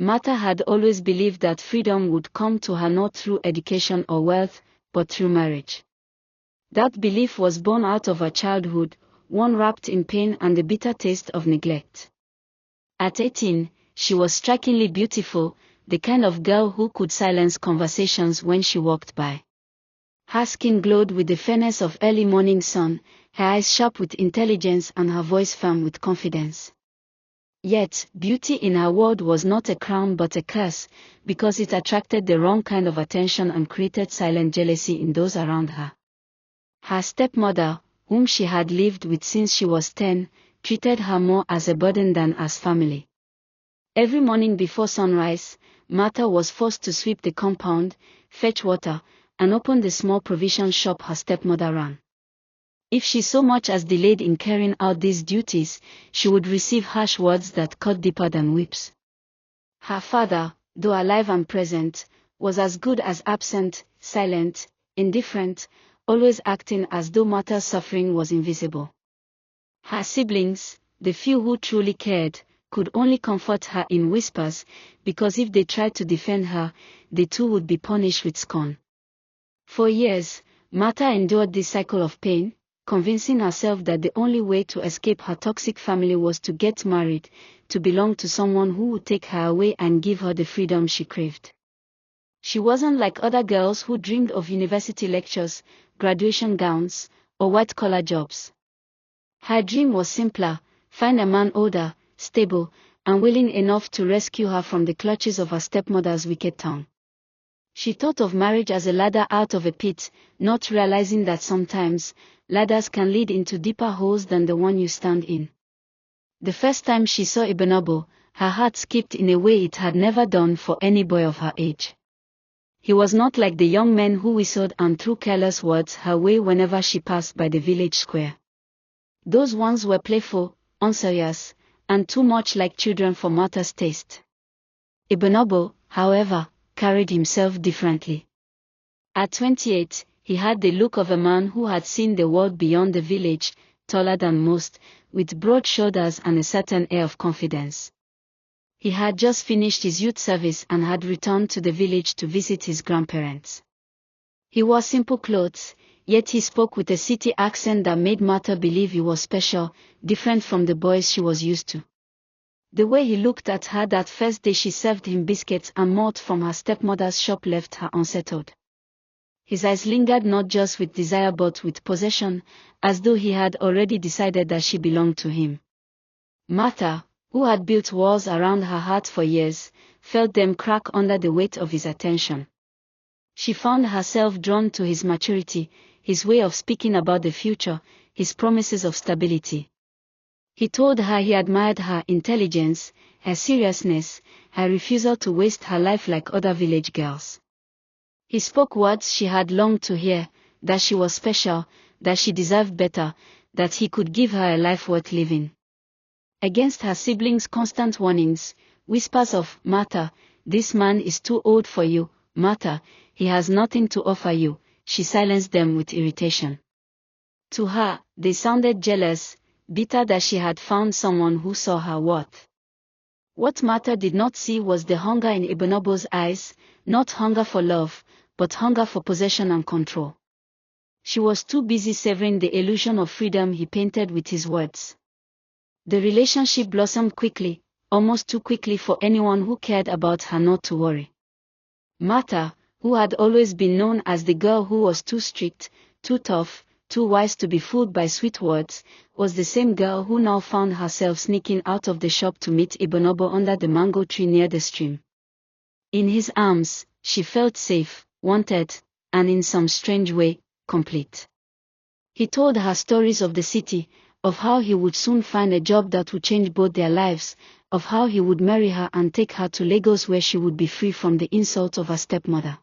Martha had always believed that freedom would come to her not through education or wealth, but through marriage. That belief was born out of her childhood, one wrapped in pain and the bitter taste of neglect. At 18, she was strikingly beautiful, the kind of girl who could silence conversations when she walked by. Her skin glowed with the fairness of early morning sun, her eyes sharp with intelligence and her voice firm with confidence. Yet, beauty in her world was not a crown but a curse, because it attracted the wrong kind of attention and created silent jealousy in those around her. Her stepmother, whom she had lived with since she was 10, treated her more as a burden than as family. Every morning before sunrise, Martha was forced to sweep the compound, fetch water, and open the small provision shop her stepmother ran. If she so much as delayed in carrying out these duties, she would receive harsh words that cut deeper than whips. Her father, though alive and present, was as good as absent, silent, indifferent, always acting as though Martha's suffering was invisible. Her siblings, the few who truly cared, could only comfort her in whispers, because if they tried to defend her, they too would be punished with scorn. For years, Martha endured this cycle of pain, convincing herself that the only way to escape her toxic family was to get married, to belong to someone who would take her away and give her the freedom she craved. She wasn't like other girls who dreamed of university lectures, graduation gowns, or white-collar jobs. Her dream was simpler: find a man older, stable, and willing enough to rescue her from the clutches of her stepmother's wicked tongue. She thought of marriage as a ladder out of a pit, not realizing that sometimes, ladders can lead into deeper holes than the one you stand in. The first time she saw Ibenobo, her heart skipped in a way it had never done for any boy of her age. He was not like the young men who whistled and threw careless words her way whenever she passed by the village square. Those ones were playful, unserious, and too much like children for Martha's taste. Ibenobo, however, carried himself differently. At 28, he had the look of a man who had seen the world beyond the village, taller than most, with broad shoulders and a certain air of confidence. He had just finished his youth service and had returned to the village to visit his grandparents. He wore simple clothes, yet he spoke with a city accent that made Martha believe he was special, different from the boys she was used to. The way he looked at her that first day she served him biscuits and malt from her stepmother's shop left her unsettled. His eyes lingered not just with desire but with possession, as though he had already decided that she belonged to him. Martha, who had built walls around her heart for years, felt them crack under the weight of his attention. She found herself drawn to his maturity, his way of speaking about the future, his promises of stability. He told her he admired her intelligence, her seriousness, her refusal to waste her life like other village girls. He spoke words she had longed to hear, that she was special, that she deserved better, that he could give her a life worth living. Against her siblings' constant warnings, whispers of, "Martha, this man is too old for you, Martha, he has nothing to offer you," she silenced them with irritation. To her, they sounded jealous, bitter that she had found someone who saw her worth. What Martha did not see was the hunger in Ibenobo's eyes, not hunger for love, but hunger for possession and control. She was too busy severing the illusion of freedom he painted with his words. The relationship blossomed quickly, almost too quickly for anyone who cared about her not to worry. Martha, who had always been known as the girl who was too strict, too tough, too wise to be fooled by sweet words, was the same girl who now found herself sneaking out of the shop to meet Ibenobo under the mango tree near the stream. In his arms, she felt safe, wanted, and in some strange way, complete. He told her stories of the city, of how he would soon find a job that would change both their lives, of how he would marry her and take her to Lagos where she would be free from the insult of her stepmother.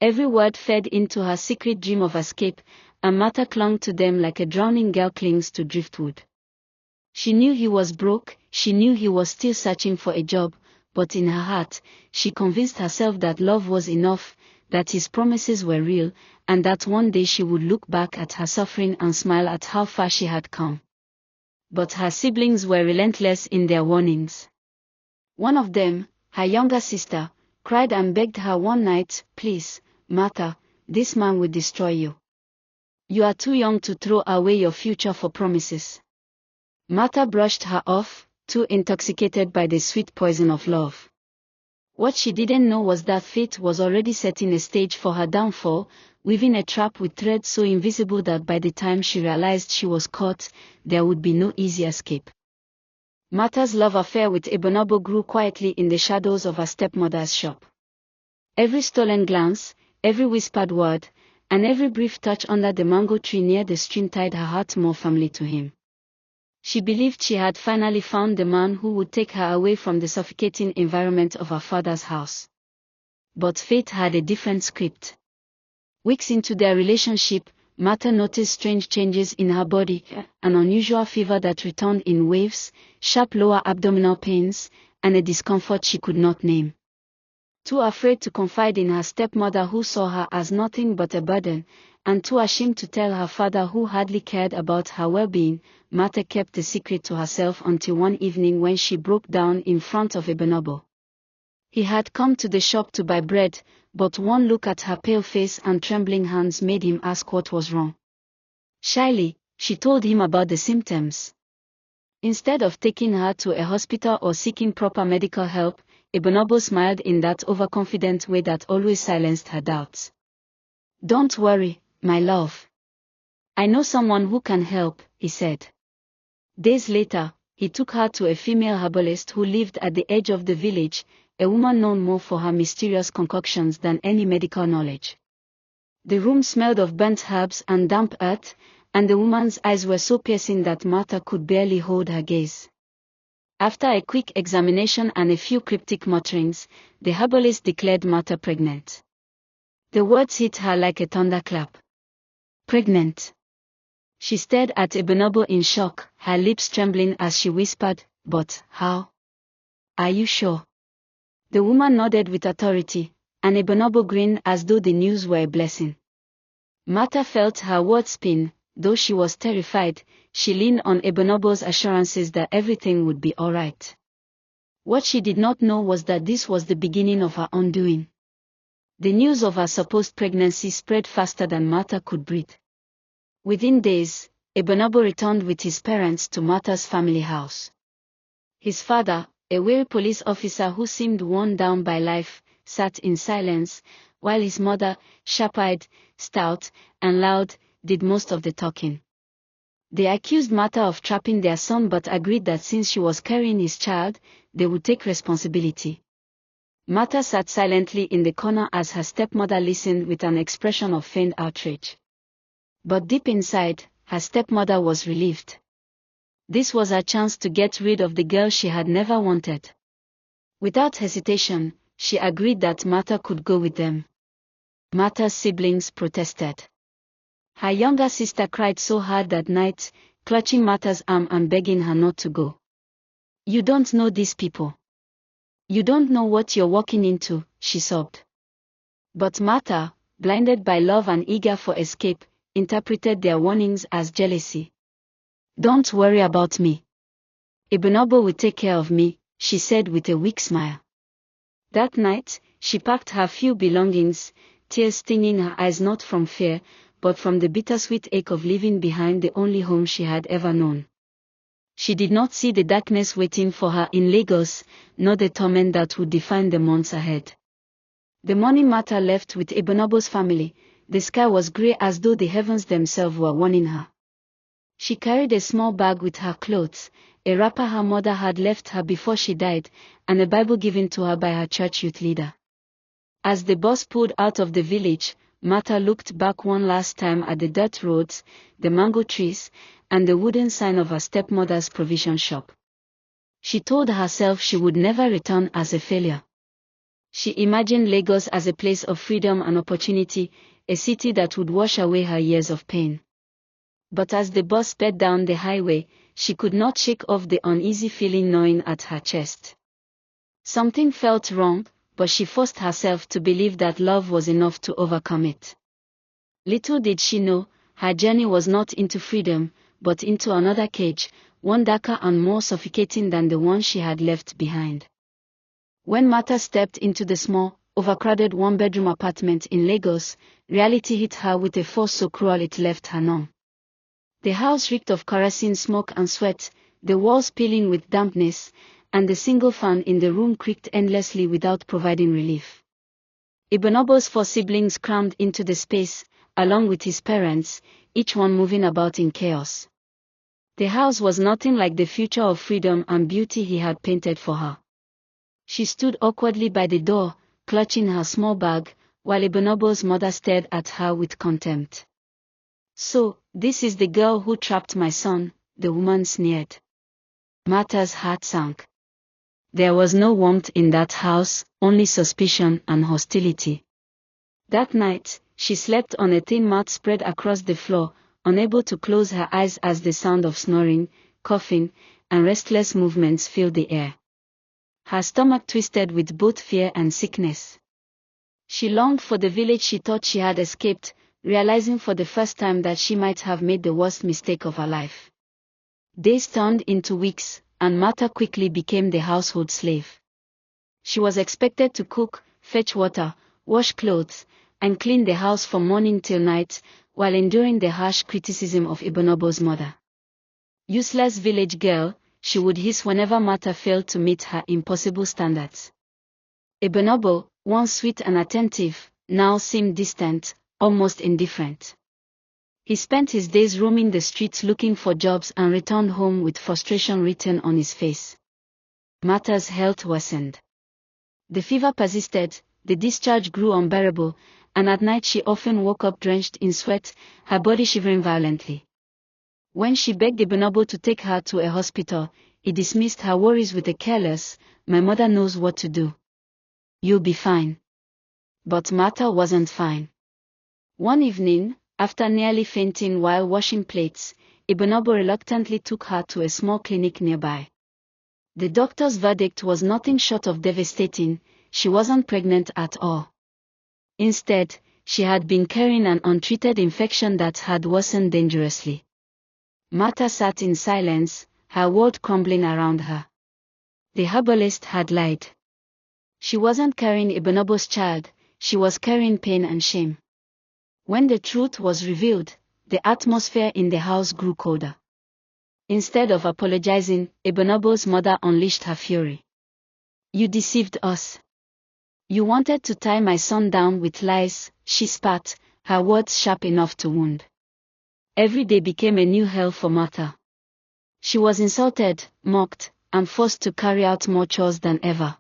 Every word fed into her secret dream of escape, and Martha clung to them like a drowning girl clings to driftwood. She knew he was broke, she knew he was still searching for a job, but in her heart, she convinced herself that love was enough, that his promises were real, and that one day she would look back at her suffering and smile at how far she had come. But her siblings were relentless in their warnings. One of them, her younger sister, cried and begged her one night, "Please, Martha, this man will destroy you. You are too young to throw away your future for promises." Martha brushed her off, too intoxicated by the sweet poison of love. What she didn't know was that fate was already setting a stage for her downfall, weaving a trap with threads so invisible that by the time she realized she was caught, there would be no easy escape. Martha's love affair with Ebonobo grew quietly in the shadows of her stepmother's shop. Every stolen glance, every whispered word, and every brief touch under the mango tree near the stream tied her heart more firmly to him. She believed she had finally found the man who would take her away from the suffocating environment of her father's house. But fate had a different script. Weeks into their relationship, Martha noticed strange changes in her body, an unusual fever that returned in waves, sharp lower abdominal pains, and a discomfort she could not name. Too afraid to confide in her stepmother who saw her as nothing but a burden, and too ashamed to tell her father who hardly cared about her well-being, Martha kept the secret to herself until one evening when she broke down in front of Ebonobo. He had come to the shop to buy bread, but one look at her pale face and trembling hands made him ask what was wrong. Shyly, she told him about the symptoms. Instead of taking her to a hospital or seeking proper medical help, Ebonobo smiled in that overconfident way that always silenced her doubts. "Don't worry, my love. I know someone who can help," he said. Days later, he took her to a female herbalist who lived at the edge of the village, a woman known more for her mysterious concoctions than any medical knowledge. The room smelled of burnt herbs and damp earth, and the woman's eyes were so piercing that Martha could barely hold her gaze. After a quick examination and a few cryptic mutterings, the herbalist declared Martha pregnant. The words hit her like a thunderclap. "Pregnant?" She stared at Ebonobo in shock, her lips trembling as she whispered, "But how? Are you sure?" The woman nodded with authority, and Ebonobo grinned as though the news were a blessing. Martha felt her words spin. Though she was terrified, she leaned on Ebonobo's assurances that everything would be all right. What she did not know was that this was the beginning of her undoing. The news of her supposed pregnancy spread faster than Martha could breathe. Within days, Ebonobo returned with his parents to Martha's family house. His father, a weary police officer who seemed worn down by life, sat in silence, while his mother, sharp-eyed, stout, and loud, did most of the talking. They accused Martha of trapping their son but agreed that since she was carrying his child, they would take responsibility. Martha sat silently in the corner as her stepmother listened with an expression of feigned outrage. But deep inside, her stepmother was relieved. This was her chance to get rid of the girl she had never wanted. Without hesitation, she agreed that Martha could go with them. Martha's siblings protested. Her younger sister cried so hard that night, clutching Martha's arm and begging her not to go. "You don't know these people. You don't know what you're walking into," she sobbed. But Martha, blinded by love and eager for escape, interpreted their warnings as jealousy. "Don't worry about me. Ebonobo will take care of me," she said with a weak smile. That night, she packed her few belongings, tears stinging her eyes not from fear, but from the bittersweet ache of leaving behind the only home she had ever known. She did not see the darkness waiting for her in Lagos, nor the torment that would define the months ahead. The morning Martha left with Ebonobo's family, the sky was grey as though the heavens themselves were warning her. She carried a small bag with her clothes, a wrapper her mother had left her before she died, and a Bible given to her by her church youth leader. As the bus pulled out of the village, Martha looked back one last time at the dirt roads, the mango trees, and the wooden sign of her stepmother's provision shop. She told herself she would never return as a failure. She imagined Lagos as a place of freedom and opportunity, a city that would wash away her years of pain. But as the bus sped down the highway, she could not shake off the uneasy feeling gnawing at her chest. Something felt wrong, but she forced herself to believe that love was enough to overcome it. Little did she know, her journey was not into freedom, but into another cage, one darker and more suffocating than the one she had left behind. When Martha stepped into the small, overcrowded one-bedroom apartment in Lagos, reality hit her with a force so cruel it left her numb. The house reeked of kerosene smoke and sweat, the walls peeling with dampness, and the single fan in the room creaked endlessly without providing relief. Ibenobo's 4 siblings crammed into the space, along with his parents, each one moving about in chaos. The house was nothing like the future of freedom and beauty he had painted for her. She stood awkwardly by the door, clutching her small bag, while Ibenobo's mother stared at her with contempt. "So, this is the girl who trapped my son," the woman sneered. Martha's heart sank. There was no warmth in that house, only suspicion and hostility. That night, she slept on a thin mat spread across the floor, unable to close her eyes as the sound of snoring, coughing, and restless movements filled the air. Her stomach twisted with both fear and sickness. She longed for the village she thought she had escaped, realizing for the first time that she might have made the worst mistake of her life. Days turned into weeks, and Martha quickly became the household slave. She was expected to cook, fetch water, wash clothes, and clean the house from morning till night, while enduring the harsh criticism of Ibenobo's mother. "Useless village girl," she would hiss whenever Martha failed to meet her impossible standards. Ibenobo, once sweet and attentive, now seemed distant, almost indifferent. He spent his days roaming the streets looking for jobs and returned home with frustration written on his face. Martha's health worsened. The fever persisted, the discharge grew unbearable, and at night she often woke up drenched in sweat, her body shivering violently. When she begged Ibenobo to take her to a hospital, he dismissed her worries with a careless, "My mother knows what to do. You'll be fine." But Martha wasn't fine. One evening, after nearly fainting while washing plates, Ibenobo reluctantly took her to a small clinic nearby. The doctor's verdict was nothing short of devastating: she wasn't pregnant at all. Instead, she had been carrying an untreated infection that had worsened dangerously. Martha sat in silence, her world crumbling around her. The herbalist had lied. She wasn't carrying Ibenobo's child, she was carrying pain and shame. When the truth was revealed, the atmosphere in the house grew colder. Instead of apologizing, Ibenobo's mother unleashed her fury. "You deceived us. You wanted to tie my son down with lies," she spat, her words sharp enough to wound. Every day became a new hell for Martha. She was insulted, mocked, and forced to carry out more chores than ever.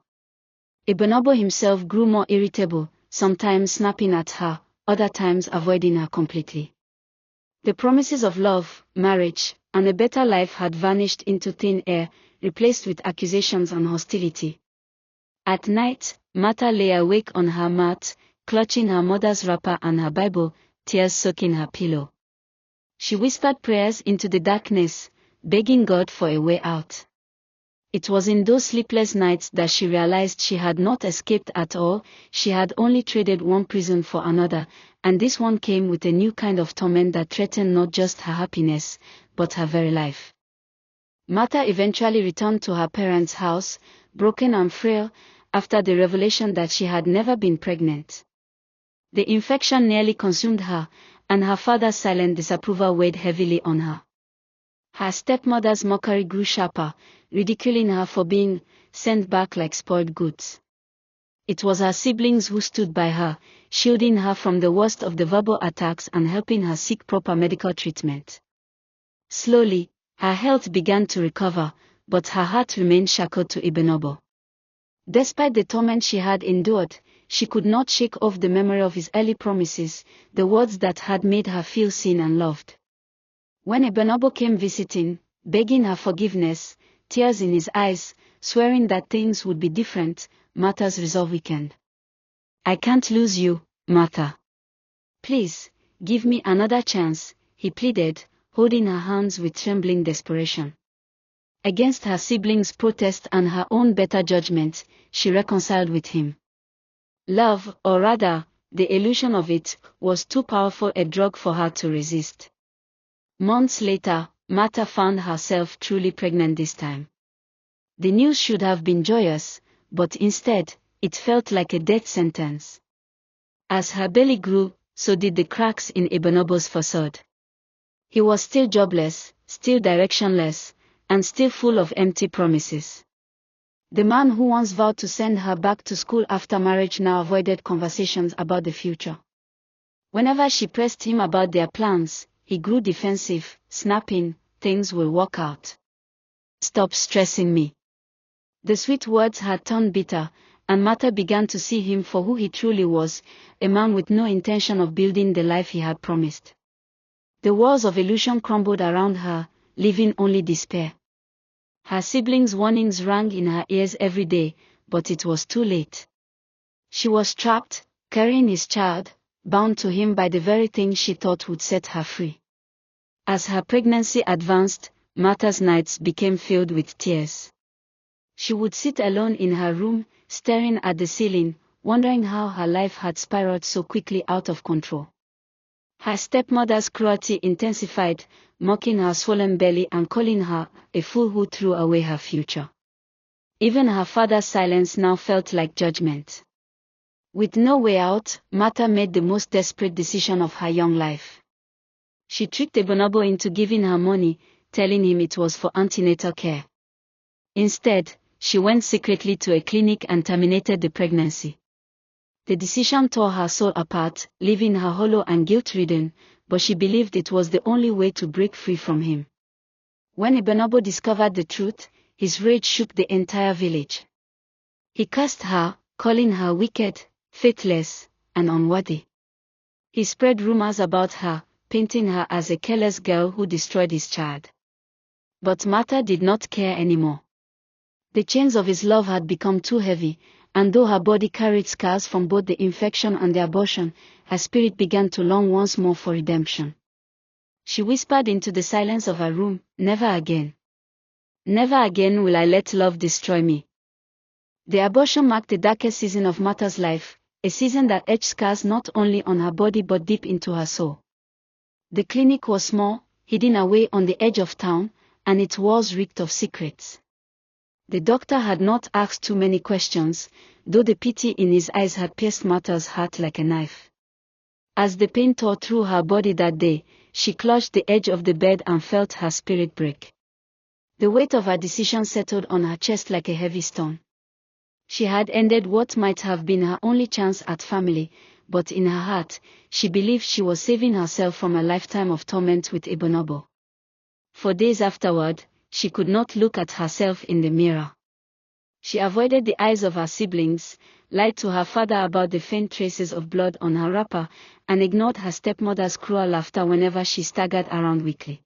Ibenobo himself grew more irritable, sometimes snapping at her, other times avoiding her completely. The promises of love, marriage, and a better life had vanished into thin air, replaced with accusations and hostility. At night, Martha lay awake on her mat, clutching her mother's wrapper and her Bible, tears soaking her pillow. She whispered prayers into the darkness, begging God for a way out. It was in those sleepless nights that she realized she had not escaped at all, she had only traded one prison for another, and this one came with a new kind of torment that threatened not just her happiness, but her very life. Martha eventually returned to her parents' house, broken and frail, after the revelation that she had never been pregnant. The infection nearly consumed her, and her father's silent disapproval weighed heavily on her. Her stepmother's mockery grew sharper, ridiculing her for being sent back like spoiled goods. It was her siblings who stood by her, shielding her from the worst of the verbal attacks and helping her seek proper medical treatment. Slowly, her health began to recover, but her heart remained shackled to Ibenobo. Despite the torment she had endured, she could not shake off the memory of his early promises, the words that had made her feel seen and loved. When Ibenobo came visiting, begging her forgiveness, tears in his eyes, swearing that things would be different, Martha's resolve weakened. "I can't lose you, Martha. Please, give me another chance," he pleaded, holding her hands with trembling desperation. Against her siblings' protest and her own better judgment, she reconciled with him. Love, or rather, the illusion of it, was too powerful a drug for her to resist. Months later, Martha found herself truly pregnant this time. The news should have been joyous, but instead, it felt like a death sentence. As her belly grew, so did the cracks in Ebonobo's facade. He was still jobless, still directionless, and still full of empty promises. The man who once vowed to send her back to school after marriage now avoided conversations about the future. Whenever she pressed him about their plans, he grew defensive, snapping, "Things will work out. Stop stressing me." The sweet words had turned bitter, and Martha began to see him for who he truly was, a man with no intention of building the life he had promised. The walls of illusion crumbled around her, leaving only despair. Her siblings' warnings rang in her ears every day, but it was too late. She was trapped, carrying his child, bound to him by the very thing she thought would set her free. As her pregnancy advanced, Martha's nights became filled with tears. She would sit alone in her room, staring at the ceiling, wondering how her life had spiraled so quickly out of control. Her stepmother's cruelty intensified, mocking her swollen belly and calling her a fool who threw away her future. Even her father's silence now felt like judgment. With no way out, Martha made the most desperate decision of her young life. She tricked Ebonobo into giving her money, telling him it was for antenatal care. Instead, she went secretly to a clinic and terminated the pregnancy. The decision tore her soul apart, leaving her hollow and guilt-ridden, but she believed it was the only way to break free from him. When Ebonobo discovered the truth, his rage shook the entire village. He cursed her, calling her wicked, faithless, and unworthy. He spread rumors about her, painting her as a careless girl who destroyed his child. But Martha did not care anymore. The chains of his love had become too heavy, and though her body carried scars from both the infection and the abortion, her spirit began to long once more for redemption. She whispered into the silence of her room, "Never again. Never again will I let love destroy me." The abortion marked the darkest season of Martha's life, a season that etched scars not only on her body but deep into her soul. The clinic was small, hidden away on the edge of town, and its walls reeked of secrets. The doctor had not asked too many questions, though the pity in his eyes had pierced Martha's heart like a knife. As the pain tore through her body that day, she clutched the edge of the bed and felt her spirit break. The weight of her decision settled on her chest like a heavy stone. She had ended what might have been her only chance at family, but in her heart, she believed she was saving herself from a lifetime of torment with Ebonobo. For days afterward, she could not look at herself in the mirror. She avoided the eyes of her siblings, lied to her father about the faint traces of blood on her wrapper, and ignored her stepmother's cruel laughter whenever she staggered around weakly.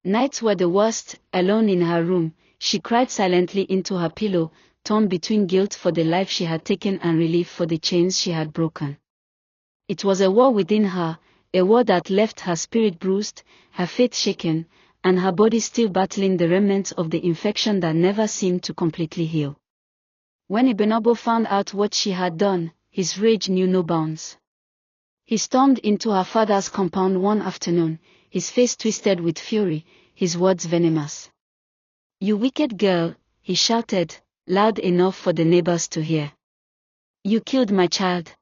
Nights were the worst. Alone in her room, she cried silently into her pillow, torn between guilt for the life she had taken and relief for the chains she had broken. It was a war within her, a war that left her spirit bruised, her faith shaken, and her body still battling the remnants of the infection that never seemed to completely heal. When Ebonobo found out what she had done, his rage knew no bounds. He stormed into her father's compound one afternoon, his face twisted with fury, his words venomous. "You wicked girl," he shouted, loud enough for the neighbors to hear. "You killed my child.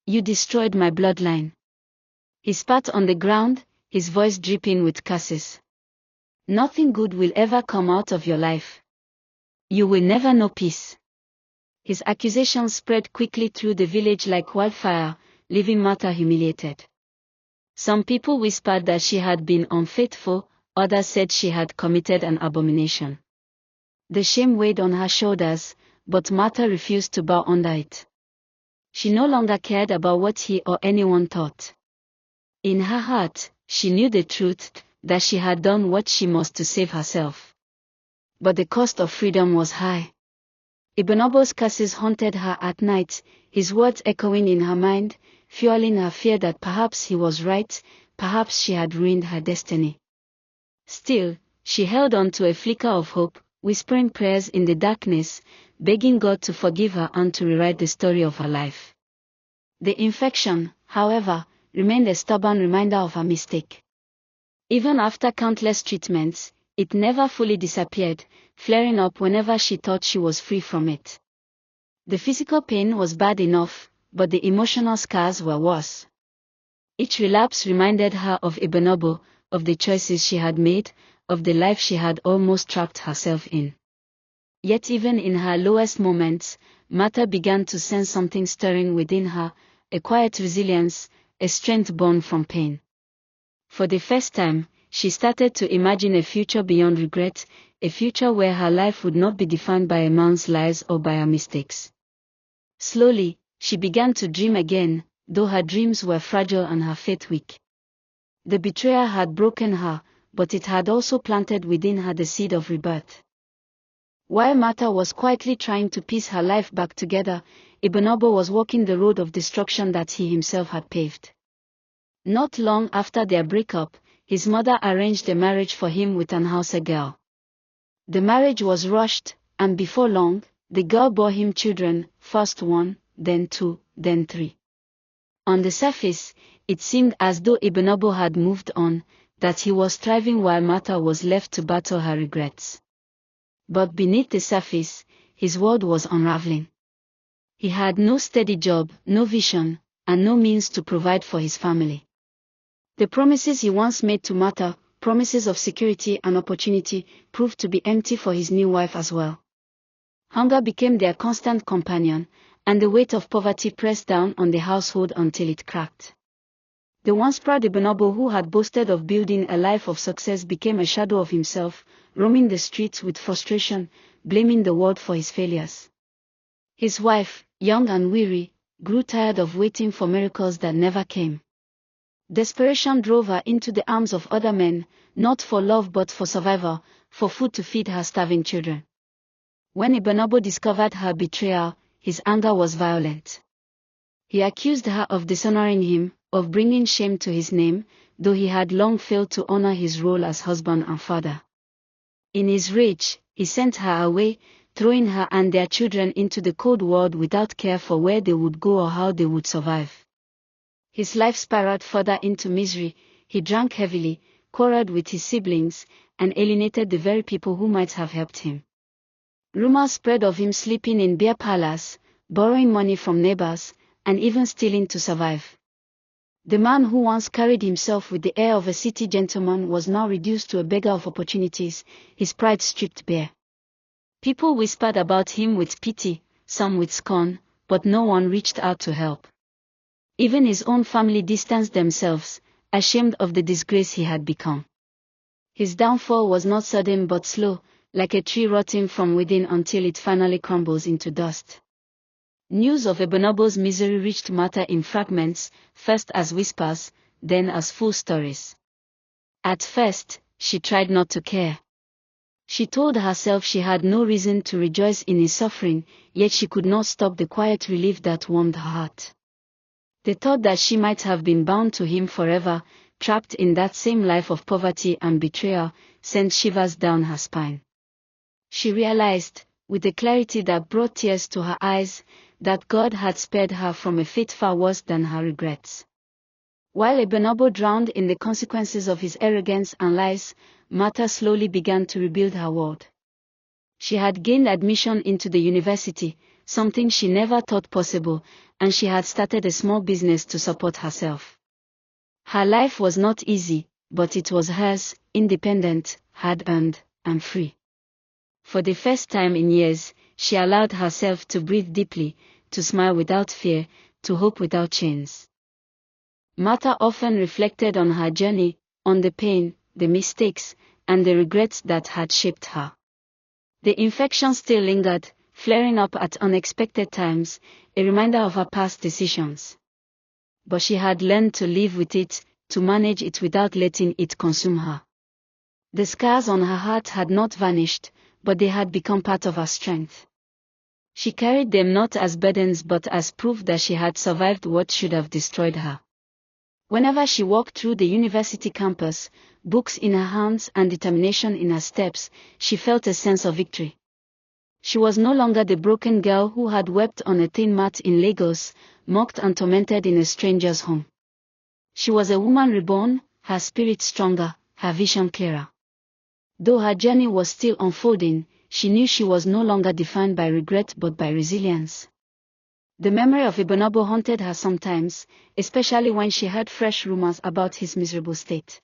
You destroyed my bloodline." He spat on the ground, his voice dripping with curses. "Nothing good will ever come out of your life. You will never know peace." His accusations spread quickly through the village like wildfire, leaving Martha humiliated. Some people whispered that she had been unfaithful, others said she had committed an abomination. The shame weighed on her shoulders, but Martha refused to bow under it. She no longer cared about what he or anyone thought. In her heart, she knew the truth, that she had done what she must to save herself. But the cost of freedom was high. Ebonobo's curses haunted her at night, his words echoing in her mind, fueling her fear that perhaps he was right, perhaps she had ruined her destiny. Still, she held on to a flicker of hope, whispering prayers in the darkness, begging God to forgive her and to rewrite the story of her life. The infection, however, remained a stubborn reminder of her mistake. Even after countless treatments, it never fully disappeared, flaring up whenever she thought she was free from it. The physical pain was bad enough, but the emotional scars were worse. Each relapse reminded her of Ibenobo, of the choices she had made, of the life she had almost trapped herself in. Yet even in her lowest moments, Martha began to sense something stirring within her, a quiet resilience, a strength born from pain. For the first time, she started to imagine a future beyond regret, a future where her life would not be defined by a man's lies or by her mistakes. Slowly, she began to dream again, though her dreams were fragile and her faith weak. The betrayal had broken her, but it had also planted within her the seed of rebirth. While Martha was quietly trying to piece her life back together, Ibenobo was walking the road of destruction that he himself had paved. Not long after their breakup, his mother arranged a marriage for him with an Hausa girl. The marriage was rushed, and before long, the girl bore him children, first one, then two, then three. On the surface, it seemed as though Ibenobo had moved on, that he was thriving while Martha was left to battle her regrets. But beneath the surface, his world was unraveling. He had no steady job, no vision, and no means to provide for his family. The promises he once made to Martha, promises of security and opportunity, proved to be empty for his new wife as well. Hunger became their constant companion, and the weight of poverty pressed down on the household until it cracked. The once proud Ibenobo who had boasted of building a life of success became a shadow of himself, roaming the streets with frustration, blaming the world for his failures. His wife, young and weary, grew tired of waiting for miracles that never came. Desperation drove her into the arms of other men, not for love but for survival, for food to feed her starving children. When Ibenobo discovered her betrayal, his anger was violent. He accused her of dishonoring him, of bringing shame to his name, though he had long failed to honor his role as husband and father. In his rage, he sent her away, throwing her and their children into the cold world without care for where they would go or how they would survive. His life spiraled further into misery. He drank heavily, quarreled with his siblings, and alienated the very people who might have helped him. Rumors spread of him sleeping in beer parlors, borrowing money from neighbors, and even stealing to survive. The man who once carried himself with the air of a city gentleman was now reduced to a beggar of opportunities, his pride stripped bare. People whispered about him with pity, some with scorn, but no one reached out to help. Even his own family distanced themselves, ashamed of the disgrace he had become. His downfall was not sudden but slow, like a tree rotting from within until it finally crumbles into dust. News of Ibenobo's misery reached Martha in fragments, first as whispers, then as full stories. At first, she tried not to care. She told herself she had no reason to rejoice in his suffering, yet she could not stop the quiet relief that warmed her heart. The thought that she might have been bound to him forever, trapped in that same life of poverty and betrayal, sent shivers down her spine. She realized, with a clarity that brought tears to her eyes, that God had spared her from a fate far worse than her regrets. While Ibenobo drowned in the consequences of his arrogance and lies, Martha slowly began to rebuild her world. She had gained admission into the university, something she never thought possible, and she had started a small business to support herself. Her life was not easy, but it was hers, independent, hard-earned, and free. For the first time in years, she allowed herself to breathe deeply, to smile without fear, to hope without chains. Martha often reflected on her journey, on the pain, the mistakes, and the regrets that had shaped her. The infection still lingered, flaring up at unexpected times, a reminder of her past decisions. But she had learned to live with it, to manage it without letting it consume her. The scars on her heart had not vanished, but they had become part of her strength. She carried them not as burdens but as proof that she had survived what should have destroyed her. Whenever she walked through the university campus, books in her hands and determination in her steps, she felt a sense of victory. She was no longer the broken girl who had wept on a thin mat in Lagos, mocked and tormented in a stranger's home. She was a woman reborn, her spirit stronger, her vision clearer. Though her journey was still unfolding, she knew she was no longer defined by regret but by resilience. The memory of Ibonobo haunted her sometimes, especially when she heard fresh rumors about his miserable state.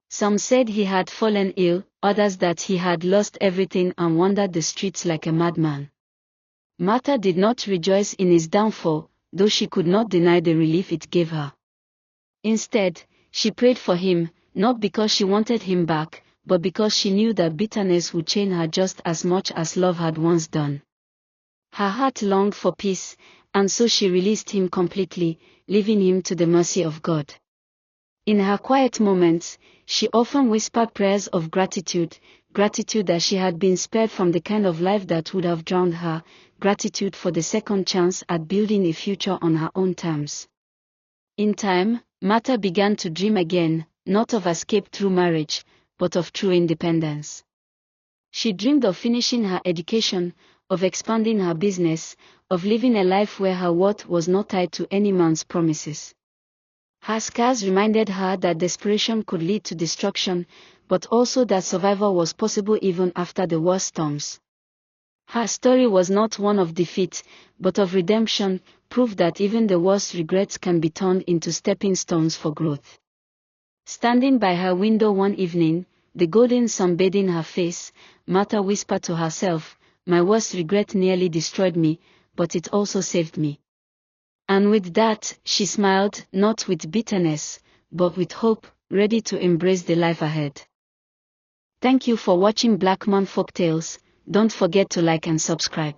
Some said he had fallen ill, others that he had lost everything and wandered the streets like a madman. Martha did not rejoice in his downfall, though she could not deny the relief it gave her. Instead, she prayed for him, not because she wanted him back, but because she knew that bitterness would chain her just as much as love had once done. Her heart longed for peace, and so she released him completely, leaving him to the mercy of God. In her quiet moments, she often whispered prayers of gratitude that she had been spared from the kind of life that would have drowned her, gratitude for the second chance at building a future on her own terms. In time, Martha began to dream again, not of escape through marriage, but of true independence. She dreamed of finishing her education, of expanding her business, of living a life where her worth was not tied to any man's promises. Her scars reminded her that desperation could lead to destruction, but also that survival was possible even after the worst storms. Her story was not one of defeat, but of redemption, proof that even the worst regrets can be turned into stepping stones for growth. Standing by her window one evening, the golden sun bathing her face, Martha whispered to herself, "My worst regret nearly destroyed me, but it also saved me." And with that, she smiled, not with bitterness, but with hope, ready to embrace the life ahead. Thank you for watching Black Man Folktales. Don't forget to like and subscribe.